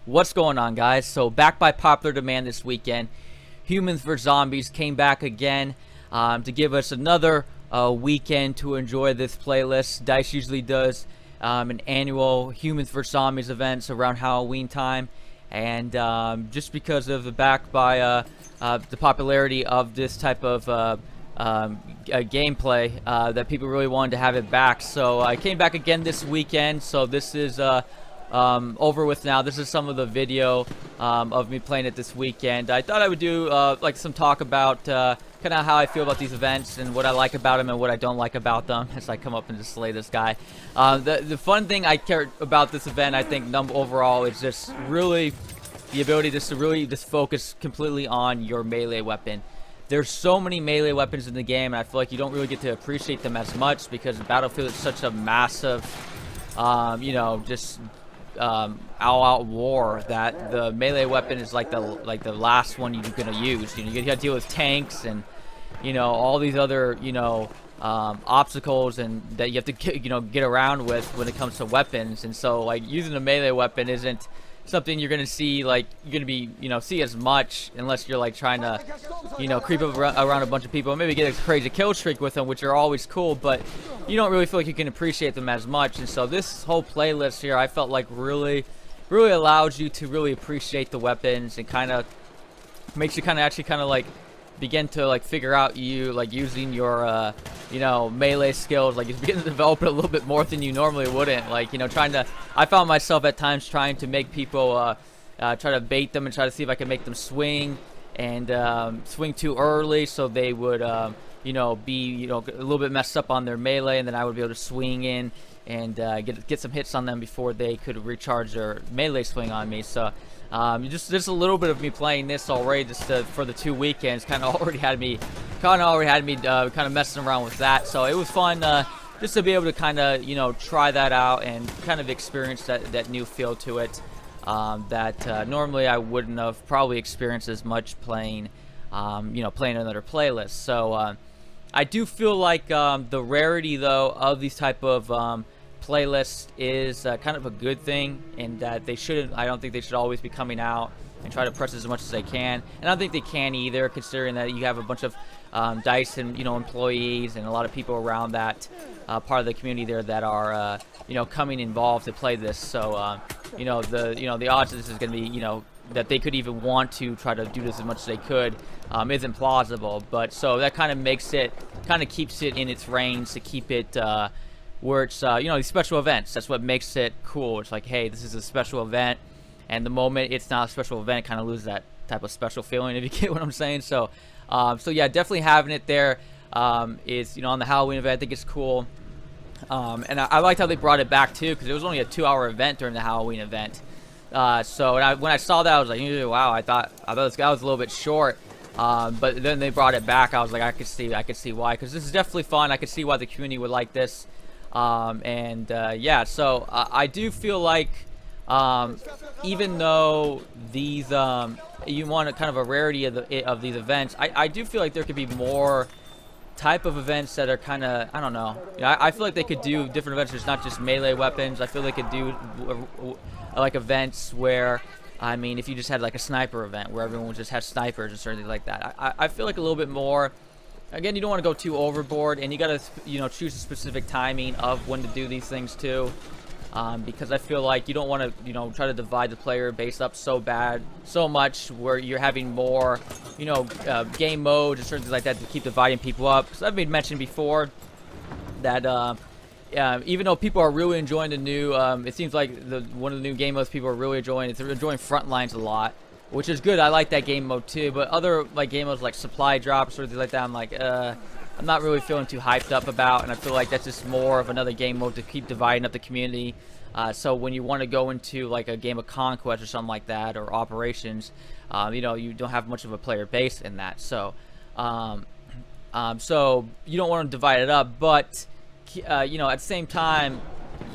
What's going on, guys? So back by popular demand this weekend, Humans vs. Zombies came back again to give us another weekend to enjoy this playlist. DICE usually does an annual Humans vs. Zombies events around Halloween time, and just because of the the popularity of this type of gameplay, that people really wanted to have it back. So I came back again this weekend. So this is over with now. This is some of the video of me playing it this weekend. I thought I would do like some talk about kind of how I feel about these events and what I like about them and what I don't like about them as I come up and just slay this guy. The fun thing I care about this event, I think, overall, is just really the ability just to really just focus completely on your melee weapon. There's so many melee weapons in the game, and I feel like you don't really get to appreciate them as much because Battlefield is such a massive, you know, just all-out war that the melee weapon is like the last one you're gonna use. You know, you gotta deal with tanks and, you know, all these other, you know, obstacles and that you have to get around with when it comes to weapons. And so like using a melee weapon isn't something you're gonna see, like you're gonna be, you know, see as much unless you're like trying to, you know, creep up around a bunch of people and maybe get a crazy kill streak with them, which are always cool, but you don't really feel like you can appreciate them as much. And so this whole playlist here, I felt like really allows you to really appreciate the weapons and kind of makes you actually like begin to like figure out using your you know, melee skills. Like you begin to develop it a little bit more than you normally wouldn't. Like, you know, I found myself at times trying to make people try to bait them and try to see if I can make them swing and swing too early so they would you know, be, you know, a little bit messed up on their melee, and then I would be able to swing in and get some hits on them before they could recharge their melee swing on me. So just a little bit of me playing this already just for the 2 weekends kind of already had me kind of messing around with that. So it was fun just to be able to kind of, you know, try that out and kind of experience that new feel to it that normally I wouldn't have probably experienced as much playing, you know, playing another playlist. So I do feel like the rarity though of these type of playlist is kind of a good thing, in that I don't think they should always be coming out and try to press as much as they can, and I don't think they can either, considering that you have a bunch of DICE and, you know, employees and a lot of people around that part of the community there that are you know, coming involved to play this. So you know, the odds of this is going to be, you know, that they could even want to try to do this as much as they could isn't plausible. But so that kind of keeps it in its range to keep it where it's, you know, these special events. That's what makes it cool. It's like, hey, this is a special event, and the moment it's not a special event, it kind of loses that type of special feeling, if you get what I'm saying. So, so yeah, definitely having it there is, you know, on the Halloween event, I think it's cool. And I liked how they brought it back too, because it was only a 2-hour event during the Halloween event. So when I saw that, I was like, wow, I thought this guy was a little bit short. But then they brought it back. I was like, I could see why, because this is definitely fun. I could see why the community would like this. Yeah, so I do feel like even though these you want a kind of a rarity of these events, I do feel like there could be more type of events that are kind of, I don't know. I feel like they could do different events. There's not just melee weapons. I feel they could do like events where, I mean, if you just had like a sniper event where everyone just had snipers and something like that. I feel like a little bit more. Again, you don't want to go too overboard, and you got to, you know, choose a specific timing of when to do these things too, because I feel like you don't want to, you know, try to divide the player base up so much where you're having more, you know, game modes and certain things like that to keep dividing people up. Because I've made mention before that even though people are really enjoying the new, it seems like one of the new game modes people are really enjoying. They're enjoying Frontlines a lot, which is good. I like that game mode too. But other like game modes like supply drops or things like that, I'm like, I'm not really feeling too hyped up about, and I feel like that's just more of another game mode to keep dividing up the community. So when you want to go into like a game of Conquest or something like that, or Operations, you know, you don't have much of a player base in that. So, so you don't want to divide it up, but you know, at the same time,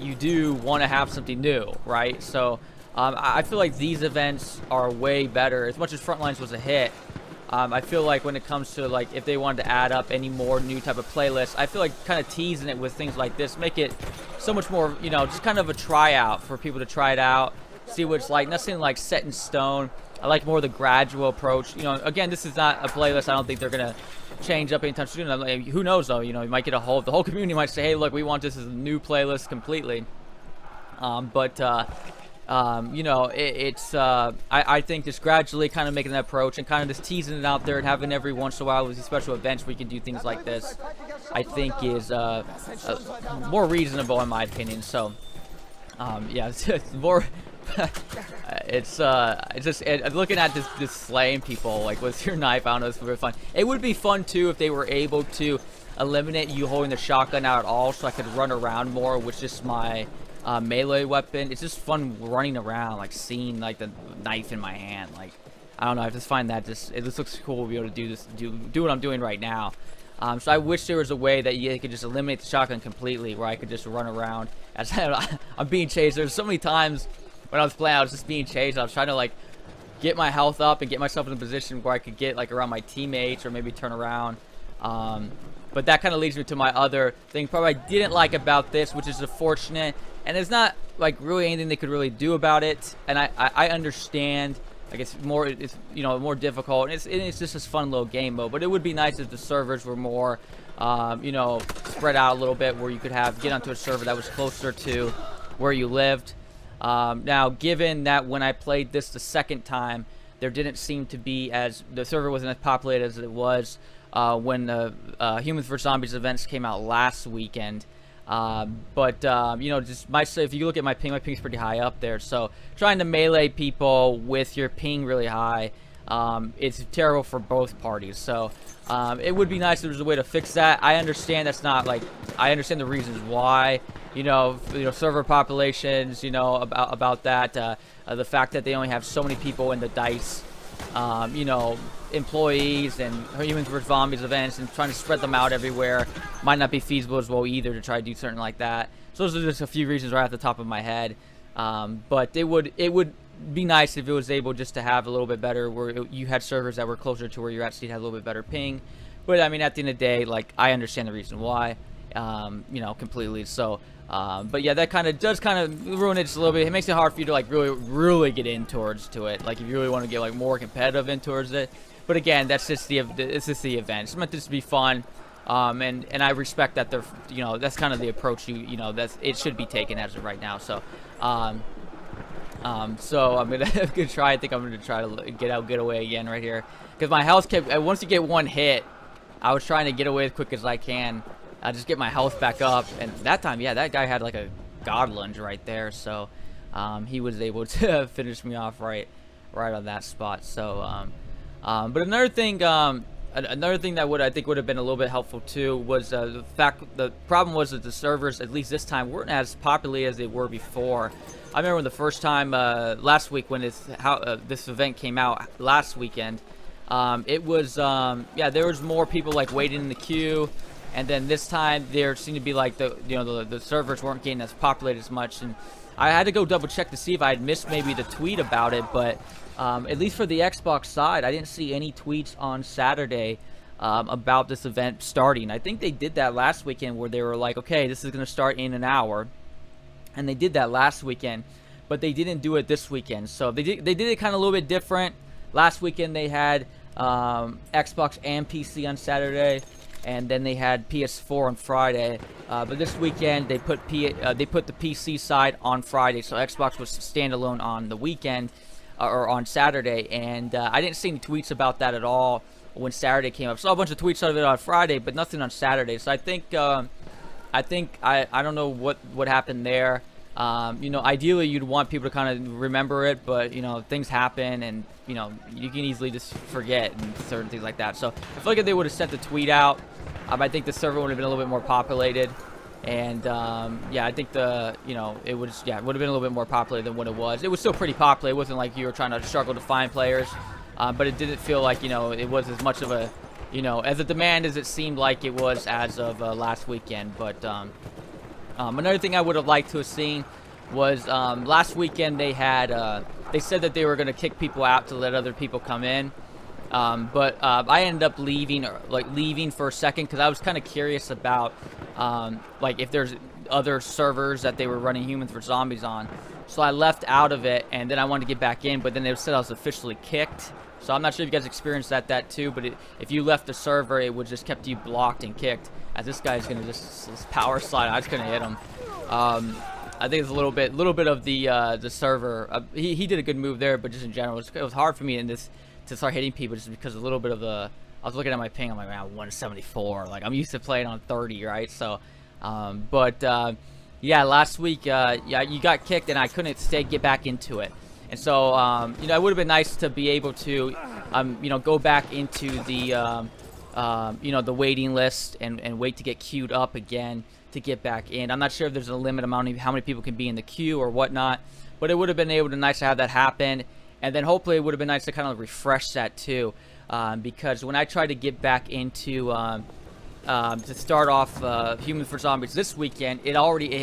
you do want to have something new, right? So I feel like these events are way better. As much as Frontlines was a hit, I feel like when it comes to like if they wanted to add up any more new type of playlists, I feel like kind of teasing it with things like this make it so much more, you know, just kind of a tryout for people to try it out, see what it's like. Nothing like set in stone. I like more the gradual approach. You know, again, this is not a playlist. I don't think they're gonna change up anytime soon. Who knows though? You know, you might get the whole community might say, hey, look, we want this as a new playlist completely. You know, I think just gradually kind of making that approach and kind of just teasing it out there and having every once in a while with these special events where you can do things like this, I think is more reasonable in my opinion. So, yeah, it's more. It's just looking at this slaying people like with your knife. I don't know, it's very fun. It would be fun too if they were able to eliminate you holding the shotgun out at all, so I could run around more with just my melee weapon. It's just fun running around, like seeing like the knife in my hand. Like, I don't know, I just find that it just looks cool to be able to do this, do what I'm doing right now. So I wish there was a way that you could just eliminate the shotgun completely, where I could just run around as I'm being chased. There's so many times when I was playing, I was just being chased. I was trying to like get my health up and get myself in a position where I could get like around my teammates or maybe turn around. But that kind of leads me to my other thing probably I didn't like about this, which is unfortunate. And there's not like really anything they could really do about it. And I understand, like it's you know, more difficult. And it's just this fun little game mode. But it would be nice if the servers were more, you know, spread out a little bit, where you could get onto a server that was closer to where you lived. Now, given that when I played this the second time, there didn't seem to be the server wasn't as populated as it was when the Humans vs. Zombies events came out last weekend. You know, if you look at my ping's pretty high up there. So trying to melee people with your ping really high, it's terrible for both parties. So it would be nice if there was a way to fix that. I understand that's not like, I understand the reasons why. You know, server populations, you know, about that, the fact that they only have so many people in the DICE, you know, employees and Humans vs. Zombies events, and trying to spread them out everywhere might not be feasible as well either, to try to do something like that. So those are just a few reasons right off the top of my head. But it would be nice if it was able just to have a little bit better, where you had servers that were closer to where you're at, so you'd have a little bit better ping. But I mean, at the end of the day, like, I understand the reason why, you know, completely. So but yeah, that does ruin it just a little bit. It makes it hard for you to like really get in to it. Like, if you really want to get like more competitive in towards it. But again, it's just the event. It's meant to be fun. And I respect that they're, you know, that's kind of the approach you know, it should be taken as of right now. So so I'm gonna try. I think I'm gonna try to get away again right here, because my health kept, once you get one hit, I was trying to get away as quick as I can. I just get my health back up, and that time, yeah, that guy had like a god lunge right there, so he was able to finish me off right on that spot. So but another thing that I think would have been a little bit helpful too was the problem was that the servers, at least this time, weren't as populated as they were before. I remember when the first time last week, when this event came out last weekend, it was yeah, there was more people like waiting in the queue. And then this time there seemed to be like the servers weren't getting as populated as much, and I had to go double check to see if I had missed maybe the tweet about it. But at least for the Xbox side, I didn't see any tweets on Saturday about this event starting. I think they did that last weekend, where they were like, okay, this is going to start in an hour, and they did that last weekend, but they didn't do it this weekend. So they did it kind of a little bit different. Last weekend they had Xbox and PC on Saturday, and then they had PS4 on Friday. But this weekend they put the PC side on Friday, so Xbox was standalone on the weekend, or on Saturday. And I didn't see any tweets about that at all when Saturday came up. Saw a bunch of tweets of it on Friday, but nothing on Saturday. So I think I don't know what happened there. You know, ideally you'd want people to kind of remember it, but you know, things happen, and you know, you can easily just forget and certain things like that. So I feel like if they would have sent the tweet out, I think the server would have been a little bit more populated, and yeah, I think it would have been a little bit more popular than what it was. It was still pretty popular. It wasn't like you were trying to struggle to find players, but it didn't feel like, you know, it was as much of a, you know, as a demand as it seemed like it was as of last weekend. But another thing I would have liked to have seen was last weekend they had they said that they were going to kick people out to let other people come in. But I ended up leaving for a second, because I was kind of curious about like if there's other servers that they were running Humans vs. Zombies on. So I left out of it, and then I wanted to get back in, but then they said I was officially kicked. So I'm not sure if you guys experienced that too, but if you left the server, it would just kept you blocked and kicked. As this guy's gonna just power slide, I just couldn't hit him. I think it's a little bit of the server. He did a good move there, but just in general, it was hard for me to start hitting people just because a little bit of the. I was looking at my ping, I'm like, man, 174. Like I'm used to playing on 30, right? So, yeah, last week, yeah, you got kicked, and I couldn't get back into it. And so, it would have been nice to be able to, go back into the, the waiting list and wait to get queued up again to get back in. I'm not sure if there's a limit amount of how many people can be in the queue or whatnot, but it would have been nice to have that happen. And then hopefully it would have been nice to kind of refresh that too, because when I tried to get back into to start off Humans for Zombies this weekend, it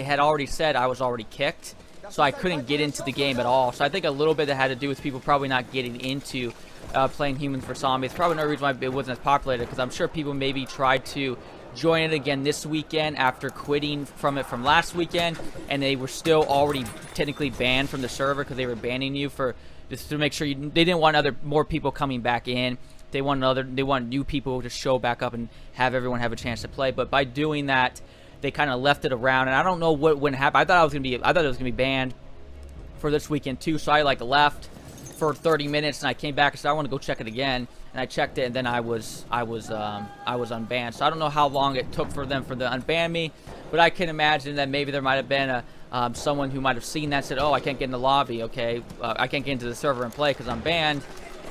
had already said I was already kicked, so I couldn't get into the game at all. So I think a little bit that had to do with people probably not getting into playing Humans for Zombies. Probably no reason why it wasn't as populated, because I'm sure people maybe tried to join it again this weekend after quitting from it from last weekend, and they were still already technically banned from the server because they were banning you for just to make sure they didn't want more people coming back in. They want new people to show back up and have everyone have a chance to play. But by doing that, they kind of left it around, and I don't know what wouldn't happen. I thought it was gonna be banned for this weekend too. So I left for 30 minutes, and I came back and said I want to go check it again, and I checked it, and then I was unbanned. So I don't know how long it took for them to unban me, but I can imagine that maybe there might have been someone who might have seen that and said, oh, I can't get in the lobby. Okay, I can't get into the server and play because I'm banned.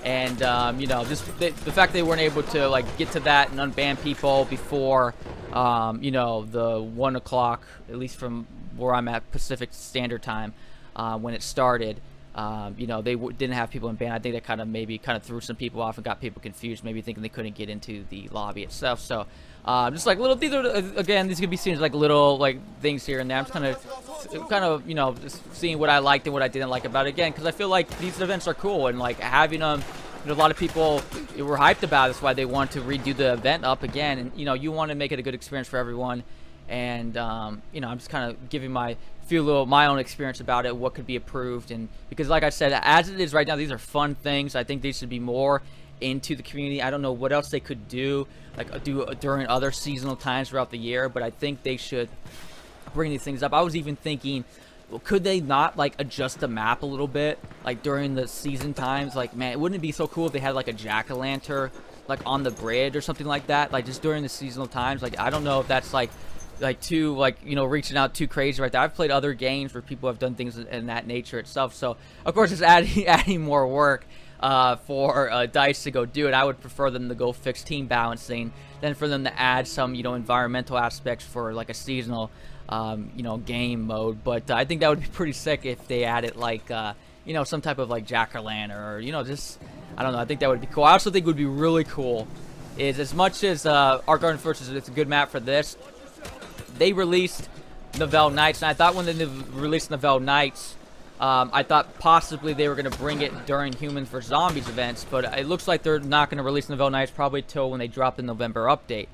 And just the fact they weren't able to get to that and unban people before the 1 o'clock, at least from where I'm at Pacific Standard Time, when it started, they didn't have people unbanned. I think that kind of threw some people off and got people confused, maybe thinking they couldn't get into the lobby itself. So just these are, again, these could be seen as little things here and there. I'm just kind of just seeing what I liked and what I didn't like about it, again, because I feel like these events are cool, and having them, a lot of people were hyped about it. That's why they want to redo the event up again, and you want to make it a good experience for everyone. And I'm just kind of giving my own experience about it, what could be approved, and because like I said, as it is right now, these are fun things. I think they should be more into the community. I don't know what else they could do during other seasonal times throughout the year, but I think they should bring these things up. I was even thinking, well, could they not adjust the map a little bit during the season times? Man, wouldn't it be so cool if they had a jack-o'-lantern on the bridge or something like that, just during the seasonal times? I don't know if that's too reaching out too crazy right there. I've played other games where people have done things in that nature itself, so of course it's adding more work for DICE to go do it. I would prefer them to go fix team balancing than for them to add some environmental aspects for a seasonal game mode. But I think that would be pretty sick if they added some type of jack-o'-lantern, or just, I don't know, I think that would be cool. I also think it would be really cool is, as much as Art Garden Force it's a good map for this, they released Novell Nights, and I thought when they released Novell Nights, I thought possibly they were going to bring it during Humans vs. Zombies events, but it looks like they're not going to release Novell Nights probably till when they drop the November update.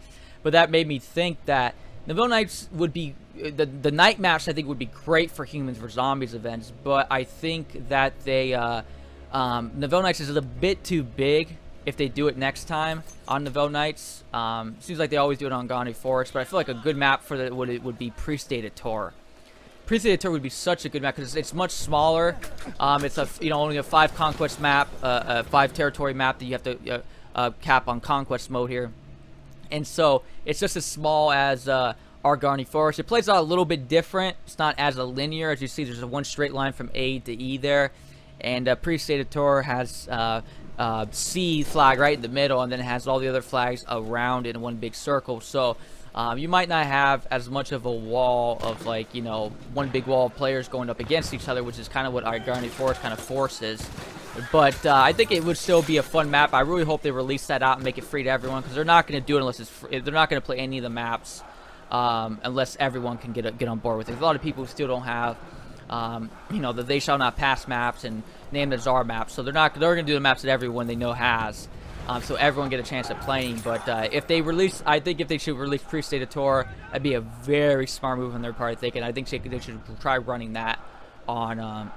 But that made me think that Novell Nights would be, the night maps I think would be great for Humans vs. Zombies events, but I think that Novell Nights is a bit too big if they do it next time on Novell Nights. Seems like they always do it on Gondy Forest, but I feel like a good map for that would be Pre-Stated Tour. Pre-Stated Tour would be such a good map because it's much smaller. It's only a 5 conquest map, a 5 territory map that you have to cap on conquest mode here, and so it's just as small as Argani Forest. It plays out a little bit different. It's not as a linear. As you see, there's a one straight line from A to E there, and Pre-Stated Tour has C flag right in the middle, and then it has all the other flags around in one big circle. So you might not have as much of a wall of one big wall of players going up against each other, which is kind of what Argani Forest kind of forces. But I think it would still be a fun map. I really hope they release that out and make it free to everyone, because they're not going to do it unless it's free. They're not going to play any of the maps unless everyone can get on board with it. There's a lot of people who still don't have the They Shall Not Pass maps and Name the Czar maps, so they're going to do the maps that everyone they know has, so everyone get a chance at playing. But I think if they should release Pre-Stated Tour, that'd be a very smart move on their part. I think they should try running that on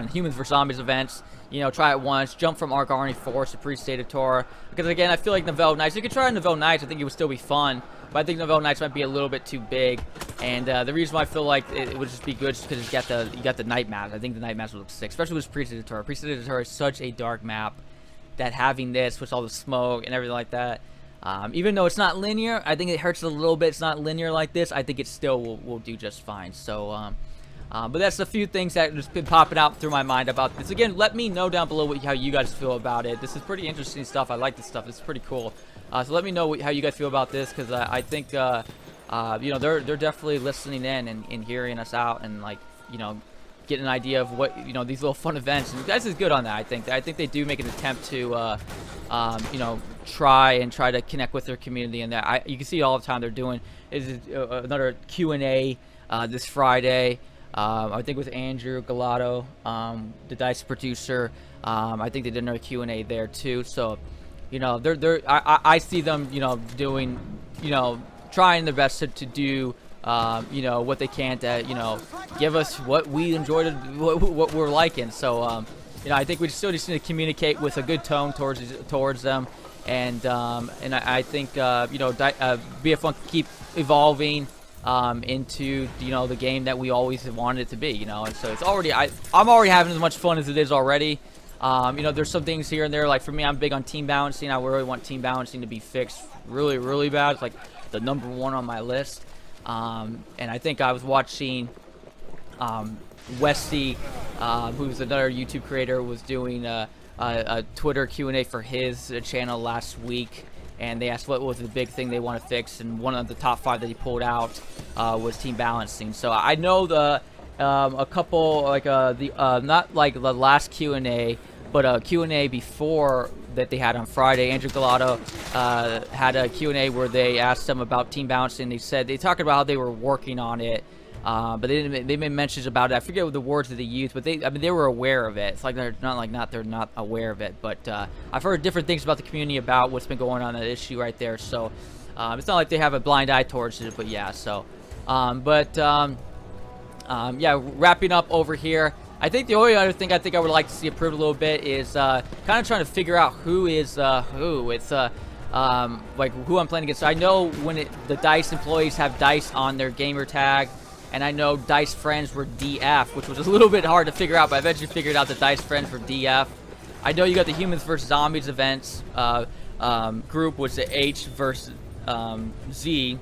Humans vs Zombies events. You know, try it once, jump from Arc Army Force to Prestidator. Because again, I feel like Novel Knights, you could try Novel Knights, I think it would still be fun. But I think Novel Knights might be a little bit too big. And the reason why I feel like it would just be good is because you got the night map. I think the night maps would look sick, especially with Prestidator. Prestidator is such a dark map that having this with all the smoke and everything like that, even though it's not linear, I think it hurts a little bit. It's not linear like this. I think it still will do just fine. So, but that's a few things that have just been popping out through my mind about this. Again, let me know down below how you guys feel about it. This is pretty interesting stuff. I like this stuff. It's pretty cool. So let me know how you guys feel about this, because I think you know, they're definitely listening in and hearing us out, and like, you know, get an idea of what, you know, these little fun events. And you guys is good on that. I think they do make an attempt to you know, try to connect with their community, and that you can see all the time they're doing is another Q&A this Friday. I think with Andrew Galato, the Dice producer. I think they did another Q&A there too. So, you know, I see them, you know, doing, you know, trying their best to do, you know, what they can to, you know, give us what we enjoyed, what we're liking. So, you know, I think we still just need to communicate with a good tone towards them, and I think you know, BF1 keep evolving into, you know, the game that we always wanted it to be, you know. And so it's already, I'm already having as much fun as it is already. You know, there's some things here and there, like for me, I'm big on team balancing. I really want team balancing to be fixed really bad. It's like the #1 on my list. And I think I was watching Westy, who's another YouTube creator, was doing a Twitter Q&A for his channel last week, and they asked what was the big thing they want to fix, and one of the top 5 that he pulled out was team balancing. So I know a couple, like not like the last Q&A, but a Q&A before that they had on Friday. Andrew Galato had a Q&A where they asked them about team balancing. They talked about how they were working on it, but they made mentions about it. I forget what the words that they used, but I mean, they were aware of it. It's like they're not aware of it. But I've heard different things about the community about what's been going on, that issue right there. So it's not like they have a blind eye towards it, but yeah. So yeah, wrapping up over here. I think the only other thing I would like to see improved a little bit is kind of trying to figure out who is who. It's like who I'm playing against. So I know when the DICE employees have DICE on their gamer tag, and I know DICE friends were DF, which was a little bit hard to figure out, but I eventually figured out that DICE friends were DF. I know you got the Humans vs Zombies events group was the H versus Z.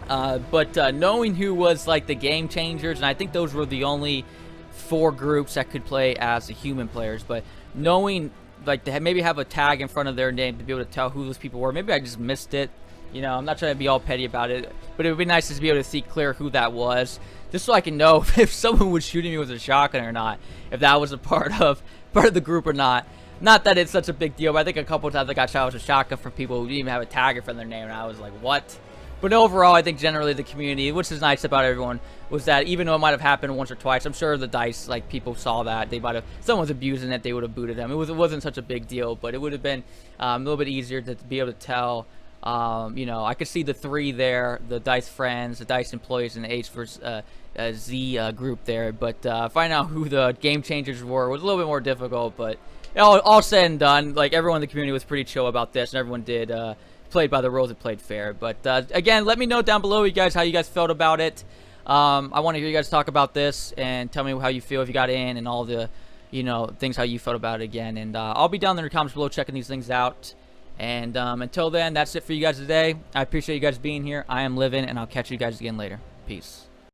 But knowing who was like the game changers, and I think those were the only 4 groups that could play as the human players, but knowing, like, they maybe have a tag in front of their name to be able to tell who those people were. Maybe I just missed it, you know. I'm not trying to be all petty about it, but it would be nice to be able to see clear who that was, just so I can know if someone was shooting me with a shotgun or not, if that was a part of the group or not. Not that it's such a big deal, but I think a couple of times I got shot with a shotgun from people who didn't even have a tag in front of their name, and I was like, what? But overall, I think generally the community, which is nice about everyone, was that even though it might have happened once or twice, I'm sure the DICE, like, people saw that. They might have, someone's abusing it, they would have booted them. It wasn't such a big deal, but it would have been a little bit easier to be able to tell. You know, I could see the 3 there, the DICE friends, the DICE employees, and the H versus Z group there. But finding out who the game changers were was a little bit more difficult. But all said and done, like, everyone in the community was pretty chill about this, and everyone did played by the rules and played fair. But again, let me know down below, you guys, how you guys felt about it. I want to hear you guys talk about this and tell me how you feel if you got in, and all the, you know, things, how you felt about it again. And I'll be down in the comments below checking these things out. And until then, that's it for you guys today. I appreciate you guys being here. I am Living, and I'll catch you guys again later. Peace.